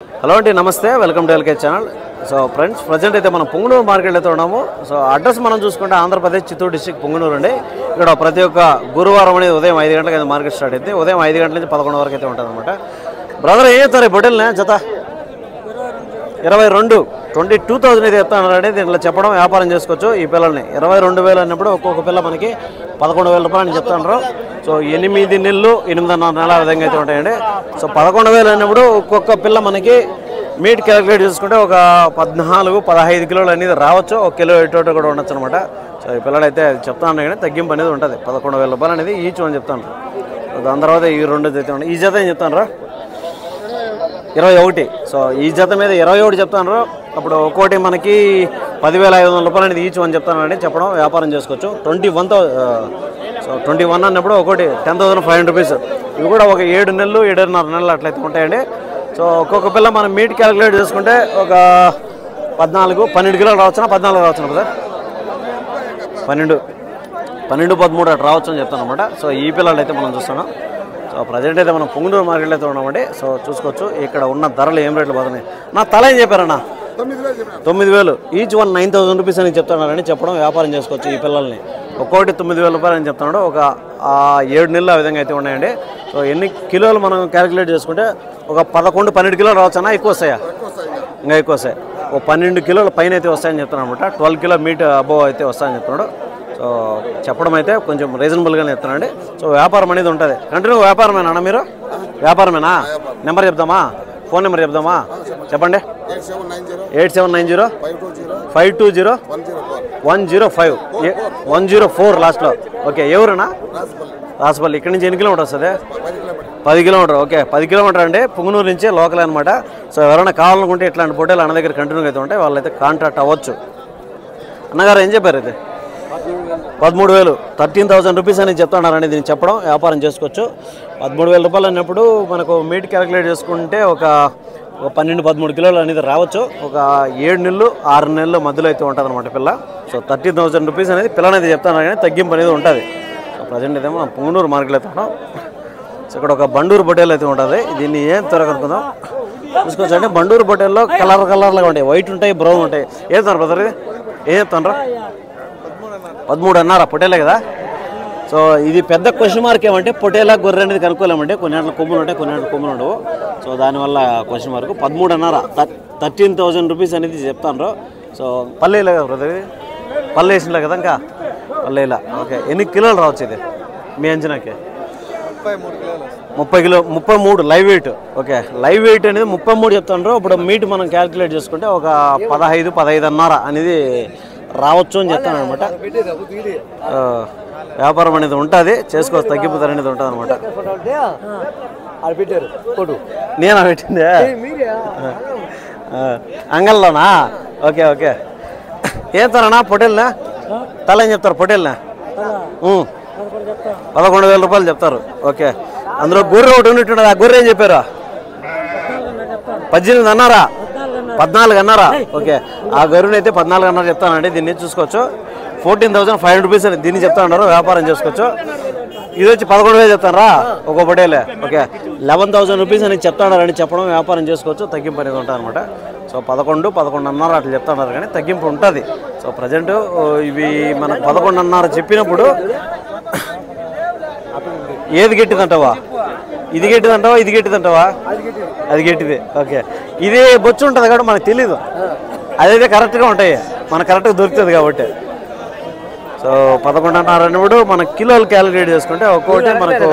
Hello అండి, నమస్తే, welcome to LK channel. So friends, present అయితే మనం పొంగనూరు మార్కెట్లో అయితే ఉన్నాము. సో అడ్రస్ మనం చూసుకుంటే ఆంధ్రప్రదేశ్ చిత్తూరు డిస్ట్రిక్ట్ పొంగనూరు అండి. ఇక్కడ ప్రతి ఒక్క గురువారం అనేది ఉదయం 5 గంటలకు అయితే మార్కెట్ స్టార్ట్ అయితే ఉదయం 5 గంటల నుంచి 11 వరకు అయితే ఉంటుంది అనమాట. బ్రదర్ ఏం చెప్తారు ఈ పొట్టెల్ని జత? 22,000 అయితే చెప్తానండి. దీంట్లో చెప్పడం వ్యాపారం చేసుకోవచ్చు. ఈ పిల్లల్ని 22,000 అన్నప్పుడు ఒక్కొక్క పిల్ల మనకి 11,000 రూపాయలు చెప్తాను. సో 8 నెలలు 8.5 నెలల విధంగా అయితే ఉంటాయండి. సో 11,000 అన్నప్పుడు ఒక్కొక్క పిల్ల మనకి మీట్ క్యాలిక్యులేట్ చేసుకుంటే ఒక 14-15 కిలోలు అనేది రావచ్చు. 1 కిలో ఎటు కూడా ఉండొచ్చు అనమాట. సో ఈ పిల్లలు అయితే చెప్తాను కానీ తగ్గింపు అనేది ఉంటుంది. 11,000 రూపాయలు అనేది ఈచ్ అని చెప్తాను. దాని తర్వాత ఈ 2 జత ఉన్నాయి. ఈ జత ఏం చెప్తాను 21. సో ఈ జత మీద 21 చెప్తాను. అప్పుడు ఒక్కోటి మనకి 10,500 రూపాయలు అనేది ఈచ్ అని చెప్తానండి. చెప్పడం వ్యాపారం చేసుకోవచ్చు. 21 అన్నప్పుడు ఒకటి 10,500 రూపీస్. ఇవి కూడా ఒక 7 నెలలు 7.5 నెలలు అట్లయితే ఉంటాయండి. సో ఒక్కొక్క పిల్ల మనం మీట్ క్యాలిక్యులేట్ చేసుకుంటే ఒక 12 కిలోలు రావచ్చునా 14 రావచ్చునా సార్? 12-13 అట్లా రావచ్చు అని చెప్తాను అనమాట. సో ఈ పిల్లలు అయితే మనం చూస్తున్నాం. సో ప్రజెంట్ అయితే మనం పొంగనూరు మార్కెట్లో అయితే ఉన్నామండి. సో చూసుకోవచ్చు ఇక్కడ ఉన్న ధరలు ఏం రేట్లు పోతున్నాయి. నా తల ఏం చెప్పారన్నా? 9,000 ఈచ్ 9,000 రూపీస్ అని చెప్తున్నారని చెప్పడం వ్యాపారం చేసుకోవచ్చు. ఈ పిల్లల్ని ఒక్కొక్కటి 9,000 రూపాయలు అని చెప్తున్నాడు. ఒక 7 నెలలు ఆ విధంగా అయితే ఉన్నాయండి. సో ఎన్ని కిలోలు మనం క్యాలిక్యులేట్ చేసుకుంటే ఒక 11-12 కిలోలు రావచ్చా? ఎక్కువ వస్తాయా? ఇంకా ఎక్కువ వస్తాయి. ఒక 12 కిలోల పైన అయితే వస్తాయని చెప్తున్నాను అనమాట. 12 కిలో మీట్ అబోవ్ అయితే వస్తాయని చెప్తున్నాడు. సో చెప్పడం అయితే కొంచెం రీజనబుల్గానే చెప్తున్నాండి. సో వ్యాపారం అనేది ఉంటుంది. కంటిన్యూ వ్యాపారమేనా అన్న మీరు? వ్యాపారమేనా? నెంబర్ చెప్దామా? ఫోన్ నెంబర్ చెప్దామా? చెప్పండి. 8790-520-105 లాస్ట్లో. ఓకే, ఎవరునా? రాసపల్లి. ఇక్కడ నుంచి ఎన్ని కిలోమీటర్ వస్తుంది? 10 కిలోమీటర్. ఓకే, 10 కిలోమీటర్ అండి. పొంగనూరు నుంచి లోకల్ అనమాట. సో ఎవరైనా కావాలనుకుంటే ఇట్లాంటి పొట్టేలు అన్న దగ్గర కంటిన్యూగా అయితే ఉంటాయి. వాళ్ళైతే కాంటాక్ట్ అవ్వచ్చు. అన్నగారు ఏం చెప్పారు అయితే? 13,000 13,000 రూపీస్ అని చెప్తున్నారండి. దీన్ని చెప్పడం వ్యాపారం చేసుకోవచ్చు. 13,000 రూపాయలు అన్నప్పుడు మనకు మీట్ క్యాలిక్యులేట్ చేసుకుంటే ఒక 12-13 కిలోలు అనేది రావచ్చు. ఒక 7 నెలలు 6 నెలల మధ్యలో అయితే ఉంటుంది అనమాట పిల్ల. సో 13,000 రూపీస్ అనేది పిల్లనైతే చెప్తాను కానీ తగ్గింపు అనేది ఉంటుంది. సో ప్రజెంట్ అయితే మనం పొంగనూరు మార్కెట్లో అయితే ఉన్నాం. సో ఇక్కడ ఒక బండూరు పొట్టేలు అయితే ఉంటుంది. దీన్ని ఏం త్వరగనుకుందాం చూసుకోవచ్చు. అంటే బండూరు పొట్టేల్లో కలర్లుగా ఉంటాయి. వైట్ ఉంటాయి, బ్రౌన్ ఉంటాయి. ఏం చెప్తాను బ్రదర్? ఏం చెప్తాను? 13.5 పొట్టేలే కదా. సో ఇది పెద్ద క్వశ్చన్ మార్క్ ఏమంటే పొట్టేలా గొర్రె అనేది కనుక్కోలేమంటే కొన్ని గంటల కొమ్ములు ఉంటాయి, కొన్ని గంటల కొమ్ములు ఉండవు. సో దానివల్ల క్వశ్చన్ మార్క్. 13.5 13,000 రూపీస్ అనేది చెప్తాను. సో పల్లెలా కదా బ్రదర్? పల్లె వేసినలే కదా ఇంకా పల్లెలా. ఓకే, ఎన్ని కిలోలు రావచ్చు ఇది మీ అంచనాకి? 33 live weight. Okay, live weight అనేది 33 చెప్తాను. ఇప్పుడు మీట్ మనం క్యాల్కులేట్ చేసుకుంటే ఒక 15-15.5 అనేది రావచ్చు అని చెప్తాను అనమాట. వ్యాపారం అనేది ఉంటుంది, చేసుకోవచ్చు. తగ్గింపు ధర అనేది ఉంటుంది అనమాట. నేనా పెట్టిందే అంగల్లోనా? Okay okay. ఏం తరనా పొట్టేల్నా? తల ఏం చెప్తారు పొట్టేల్నా? 11,000 రూపాయలు చెప్తారు. ఓకే, అందులో గొర్రె ఒకటి ఉన్నట్టు. ఆ గొర్రె ఏం చెప్పారు? 18.5 14.5. ఓకే, ఆ గొర్రెని అయితే 14.5 చెప్తానండి. దీన్ని చూసుకోవచ్చు. 14,500 రూపీస్ అని దీన్ని చెప్తా ఉన్నారు. వ్యాపారం చేసుకోవచ్చు. ఇది వచ్చి 11,000 చెప్తారా ఒక పొట్టేలే. ఓకే, 11,000 రూపీస్ అని చెప్తాడారని చెప్పడం వ్యాపారం చేసుకోవచ్చు. తగ్గింపు అనేది ఉంటుంది అనమాట. సో 11-11.5 అట్లా చెప్తున్నారు కానీ తగ్గింపు ఉంటుంది. సో ప్రజెంట్ ఇవి మనకు 11.5 చెప్పినప్పుడు ఏది గట్టిదంటావా? ఇది గట్టిదంటావా? ఇది గట్టిదంటావా? అది గట్టిది. ఓకే, ఇది బొచ్చు ఉంటుంది కాబట్టి మనకు తెలీదు. అదైతే కరెక్ట్గా ఉంటాయి, మనకు కరెక్ట్గా దొరుకుతుంది కాబట్టి. సో 11.5 అన్నప్పుడు మన కిలోలు క్యాలిక్యులేట్ చేసుకుంటే ఒక్కొక్కటి మనకు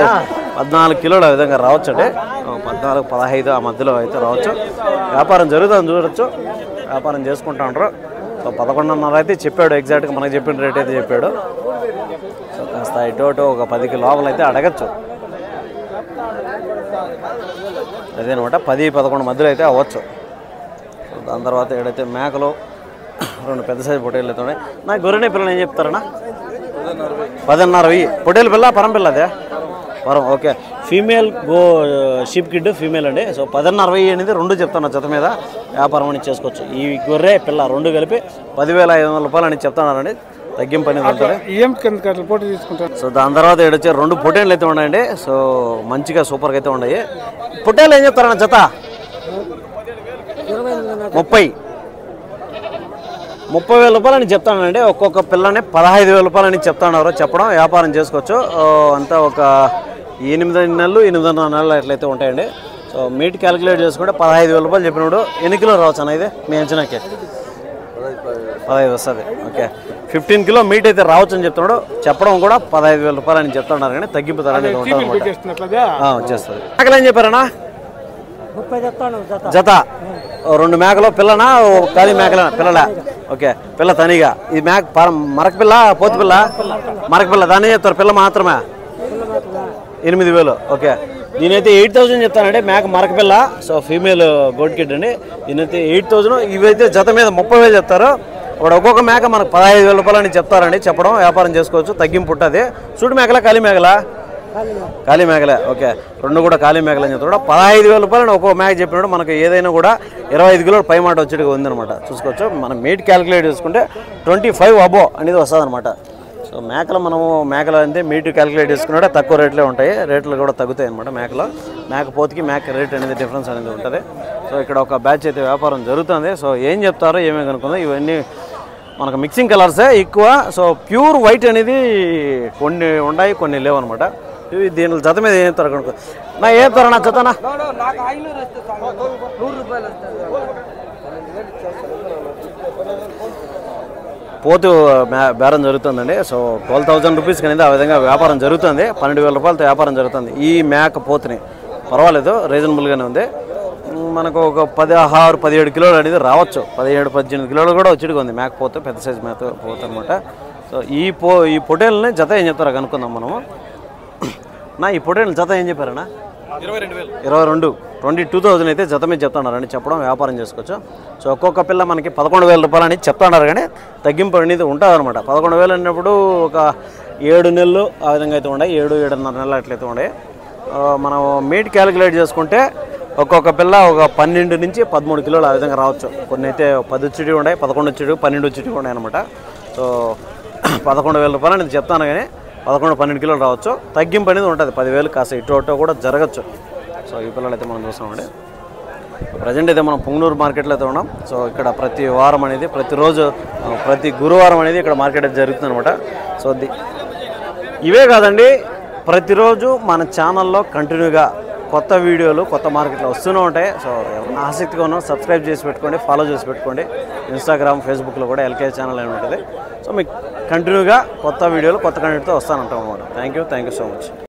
14 కిలోలు ఆ విధంగా రావచ్చు అండి. 14-15 ఆ మధ్యలో అయితే రావచ్చు. వ్యాపారం జరుగుతుంది, చూడవచ్చు. వ్యాపారం చేసుకుంటా ఉంటారు. సో 11.5 అయితే చెప్పాడు. ఎగ్జాక్ట్గా మనకు చెప్పిన రేట్ అయితే చెప్పాడు. సో కాస్త ఇటు ఒక 10 కిలోలు అయితే అడగచ్చు. అదేనమాట 10-11 మధ్యలో అయితే అవ్వచ్చు. దాని తర్వాత ఏడైతే మేకలు 2 పెద్ద సైజు పొట్టేలు అయితే ఉన్నాయి. నాకు గొర్రెనే పిల్లలు ఏం చెప్తారన్నా? 10.5 పొట్టేలు పిల్ల పరం పిల్ల అదే వరం. Okay, female sheep kid female అండి. సో 10.5 అనేది 2 చెప్తాను జత మీద. వ్యాపారం అని చేసుకోవచ్చు. ఈ గొర్రె పిల్ల 2 కలిపి 10,500 రూపాయలు అని చెప్తున్నారండి. తగ్గింపు అనేది ఉంటుంది. సో దాని తర్వాత వచ్చే 2 పొట్టేళ్ళు అయితే ఉన్నాయండి. సో మంచిగా సూపర్గా అయితే ఉన్నాయి. పొట్టేళ్ళు ఏం చెప్తారన్న జత? 30,000 రూపాయలని చెప్తానండి. ఒక్కొక్క పిల్లని 15,000 రూపాయలని చెప్తున్నారు. చెప్పడం వ్యాపారం చేసుకోవచ్చు. అంతా ఒక 8 నెలలు 8.5 నెలలు ఎట్లయితే ఉంటాయండి. సో మీట్ క్యాలిక్యులేట్ చేసుకుంటే 15,000 రూపాయలు చెప్పినప్పుడు ఎన్ని కిలో రావచ్చు అన్న ఇది మీ అంచనాకి? 15 వస్తుంది. ఓకే 15 కిలో మీట్ అయితే రావచ్చు అని చెప్తున్నాడు. చెప్పడం కూడా 15,000 రూపాయలు అని చెప్తున్నారు కానీ తగ్గింపు ధర అనేది ఉంటుంది వచ్చేస్తుంది. మేకలు ఏం చెప్పారన్నా? 30 చెప్తాను జత. 2 మేకలు పిల్లనా ఖాళీ మేకల పిల్లల? ఓకే పిల్ల తనిగా. ఈ మేక మరక పిల్ల పోతు పిల్ల? మరక పిల్ల. దాన్ని చెప్తారు పిల్ల మాత్రమే 8,000. ఓకే దీనైతే 8,000 చెప్తానండి. మేక మరక పిల్ల. సో ఫీమేల్ గోడ్ కిడ్ అండి. దీనైతే 8,000. ఇవైతే జత మీద 30,000 చెప్తారు. ఇప్పుడు ఒక్కొక్క మేక మనకు 15,000 రూపాయలని చెప్తారండి. చెప్పడం వ్యాపారం చేసుకోవచ్చు. తగ్గింపు ఉంటుంది. సూటి మేకల ఖాళీ మేకల? ఖాళీ మేకలే. ఓకే 2 కూడా ఖాళీ మేకలు అని చెప్తాడు. 15,000 రూపాయలని ఒక్కొక్క మేక చెప్పినప్పుడు మనకు ఏదైనా కూడా 25 కిలోలు పై మాట వచ్చేట్టుగా ఉందన్నమాట. చూసుకోవచ్చు. మనం మీట్ క్యాలిక్యులేట్ చేసుకుంటే 25 అబో అనేది వస్తుంది అనమాట. సో మేకలు మేకలు అంటే మీట్ క్యాలిక్యులేట్ చేసుకున్నట్టే తక్కువ రేట్లే ఉంటాయి. రేట్లు కూడా తగ్గుతాయి అనమాట. మేక పోతుకి మేక రేట్ అనేది డిఫరెన్స్ అనేది ఉంటుంది. సో ఇక్కడ ఒక బ్యాచ్ అయితే వ్యాపారం జరుగుతుంది. సో ఏం చెప్తారో ఏమేమి కనుక్కుందో. ఇవన్నీ మనకు మిక్సింగ్ కలర్సే ఎక్కువ. సో ప్యూర్ వైట్ అనేది కొన్ని ఉన్నాయి, కొన్ని లేవు అనమాట. ఇవి దీని జత మీద ఏం చెప్తారు కనుక్కో. నా ఏం చెప్తారా నా జతనా? పోతు బేరం జరుగుతుందండి. సో 12,000 రూపీస్కి అనేది ఆ విధంగా వ్యాపారం జరుగుతుంది. 12,000 రూపాయలతో వ్యాపారం జరుగుతుంది. ఈ మేక పోతుని పర్వాలేదు, రీజనబుల్గానే ఉంది. మనకు ఒక 16-17 కిలోలు అనేది రావచ్చు. 17-18 కిలోలు కూడా వచ్చేట్టుగా ఉంది మేక పోతు. పెద్ద సైజు మేక పోతు అనమాట. సో ఈ పొటేల్ని జత ఏం చెప్తారో కనుక్కుందాం మనము. నా ఈ పొటేల్ జత ఏం చెప్పారన్నా? 22,000 అయితే జత మీద చెప్తున్నారండి. చెప్పడం వ్యాపారం చేసుకోవచ్చు. సో ఒక్కొక్క పిల్ల మనకి 11,000 రూపాయలు అని చెప్తున్నారు కానీ తగ్గింపు అనేది ఉంటుంది అనమాట. 11,000 అన్నప్పుడు ఒక 7 నెలలు ఆ విధంగా అయితే ఉన్నాయి. 7-7.5 నెలలు అట్లయితే ఉన్నాయి. మనం మీట్ క్యాలిక్యులేట్ చేసుకుంటే ఒక్కొక్క పిల్ల ఒక 12 నుంచి 13 కిలోలు ఆ విధంగా రావచ్చు. కొన్ని అయితే 10 వచ్చేటి ఉన్నాయి, 11 వచ్చేటి, 12 వచ్చేటి ఉన్నాయి అనమాట. సో 11,000 రూపాయలు అనేది చెప్తాను కానీ 11-12 కిలోలు రావచ్చు. తగ్గింపు అనేది ఉంటుంది. 10,000 కాస్త ఇటు కూడా జరగచ్చు. సో ఈ పిల్లలు అయితే మనం చూస్తామండి. ప్రజెంట్ అయితే మనం పుంగనూరు మార్కెట్లో అయితే ఉన్నాం. సో ఇక్కడ ప్రతి వారం అనేది ప్రతిరోజు ప్రతి గురువారం అనేది ఇక్కడ మార్కెట్ అయితే జరుగుతుంది అనమాట. సో ఇవే కాదండి, ప్రతిరోజు మన ఛానల్లో కంటిన్యూగా కొత్త వీడియోలు కొత్త మార్కెట్లో వస్తూనే ఉంటాయి. సో ఎవరైనా ఆసక్తిగా ఉన్నా సబ్స్క్రైబ్ చేసి పెట్టుకోండి, ఫాలో చేసి పెట్టుకోండి. ఇన్స్టాగ్రామ్, ఫేస్బుక్లో కూడా ఎల్కే ఛానల్ అని ఉంటుంది. సో మీకు కంటిన్యూగా కొత్త వీడియోలు కొత్త కంటెంట్తో వస్తానంటాం అనమాట. Thank you so much.